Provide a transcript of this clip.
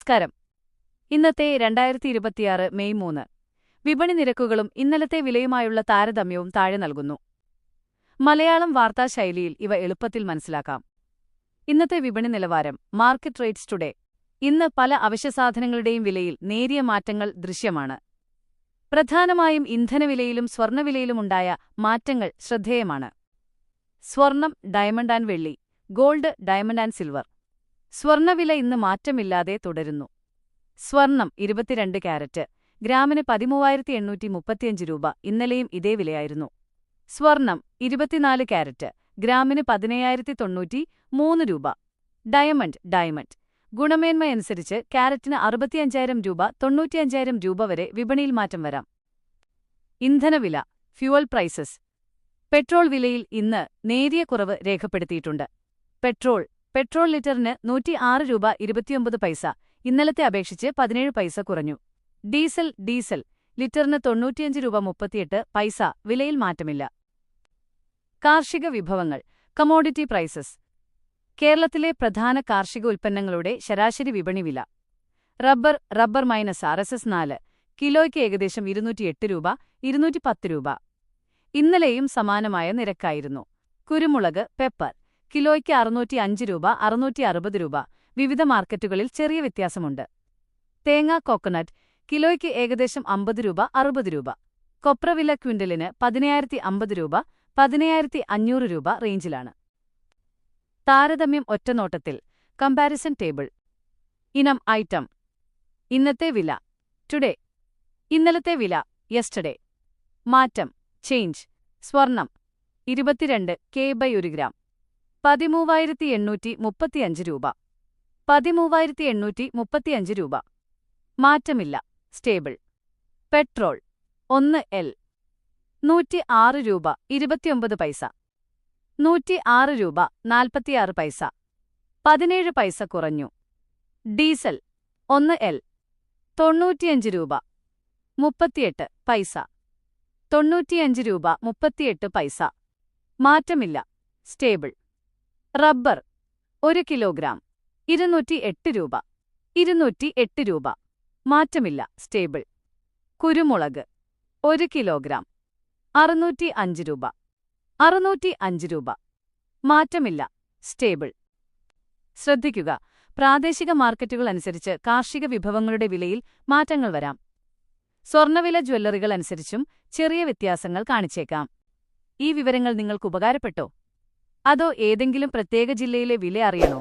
നമസ്കാരം. ഇന്നത്തെ 2026 മെയ് 3 വിപണി നിരക്കുകളും ഇന്നലത്തെ വിലയുമായുള്ള താരതമ്യവും താഴെ നൽകുന്നു. മലയാളം വാർത്താ ശൈലിയിൽ ഇവ എളുപ്പത്തിൽ മനസ്സിലാക്കാം. ഇന്നത്തെ വിപണി നിലവാരം. Market rates today. ഇന്ന് പല അവശ്യസാധനങ്ങളുടെയും വിലയിൽ നേരിയ മാറ്റങ്ങൾ ദൃശ്യമാണ്. പ്രധാനമായും ഇന്ധനവിലയിലും സ്വർണ്ണവിലയിലുമുണ്ടായ മാറ്റങ്ങൾ ശ്രദ്ധേയമാണ്. സ്വർണം, ഡയമണ്ട് ആൻഡ് വെള്ളി. Gold, diamond and silver. സ്വർണ്ണവില ഇന്ന് മാറ്റമില്ലാതെ തുടരുന്നു. സ്വർണം 22 ക്യാരറ്റ് ഗ്രാമിന് 13,835 രൂപ. ഇന്നലെയും ഇതേ വിലയായിരുന്നു. സ്വർണം 24 ക്യാരറ്റ് ഗ്രാമിന് 15,093 രൂപ. ഡയമണ്ട് ഗുണമേന്മയനുസരിച്ച് ക്യാരറ്റിന് 65,000 രൂപ 95,000 രൂപ വരെ വിപണിയിൽ മാറ്റം വരാം. ഇന്ധനവില. Fuel prices. പെട്രോൾ വിലയിൽ ഇന്ന് നേരിയ കുറവ് രേഖപ്പെടുത്തിയിട്ടുണ്ട്. പെട്രോൾ ലിറ്ററിന് 106 രൂപ 29 പൈസ. ഇന്നലത്തെ അപേക്ഷിച്ച് 17 പൈസ കുറഞ്ഞു. ഡീസൽ ലിറ്ററിന് 95 രൂപ 38 പൈസ. വിലയിൽ മാറ്റമില്ല. കാർഷിക വിഭവങ്ങൾ. Commodity prices. കേരളത്തിലെ പ്രധാന കാർഷിക ഉൽപ്പന്നങ്ങളുടെ ശരാശരി വിപണി വില. റബ്ബർ -RSS 4 കിലോയ്ക്ക് ഏകദേശം 208 രൂപ 210 രൂപ. ഇന്നലെയും സമാനമായ നിരക്കായിരുന്നു. കുരുമുളക്, പെപ്പർ കിലോയ്ക്ക് 605 രൂപ 660 രൂപ. വിവിധ മാർക്കറ്റുകളിൽ ചെറിയ വ്യത്യാസമുണ്ട്. തേങ്ങ, കോക്കനട്ട് കിലോയ്ക്ക് ഏകദേശം 50 രൂപ 60 രൂപ. കൊപ്രവില ക്വിന്റലിന് 10,050 രൂപ 10,500 രൂപ റേഞ്ചിലാണ്. താരതമ്യം ഒറ്റനോട്ടത്തിൽ. Comparison table. ഇനം, ഐറ്റം. ഇന്നത്തെ വില. ടുഡേ. ഇന്നലത്തെ വില. യെസ്റ്റർഡേ. മാറ്റം, ചേഞ്ച്. സ്വർണം 22 K/1 ഗ്രാം 13,835 രൂപ. 13,835 രൂപ. മാറ്റമില്ല, സ്റ്റേബിൾ. പെട്രോൾ 1 L 106 രൂപ 29 പൈസ. 106 രൂപ 46 പൈസ. 17 പൈസ കുറഞ്ഞു. ഡീസൽ 1 L 95 രൂപ 38 പൈസ. 95 രൂപ 38 പൈസ. മാറ്റമില്ല, സ്റ്റേബിൾ. റബ്ബർ 1 കിലോഗ്രാം 208 രൂപ 208 രൂപ. മാറ്റമില്ല, സ്റ്റേബിൾ. കുരുമുളക് 1 കിലോഗ്രാം 605 രൂപ 605 രൂപ. മാറ്റമില്ല, സ്റ്റേബിൾ. ശ്രദ്ധിക്കുക, പ്രാദേശിക മാർക്കറ്റുകൾ അനുസരിച്ച് കാർഷിക വിഭവങ്ങളുടെ വിലയിൽ മാറ്റങ്ങൾ വരാം. സ്വർണ്ണവില ജ്വല്ലറികൾ അനുസരിച്ചും ചെറിയ വ്യത്യാസങ്ങൾ കാണിച്ചേക്കാം. ഈ വിവരങ്ങൾ നിങ്ങൾക്ക് ഉപകാരപ്പെട്ടോ? അതോ ഏതെങ്കിലും പ്രത്യേക ജില്ലയിലെ വില അറിയണോ?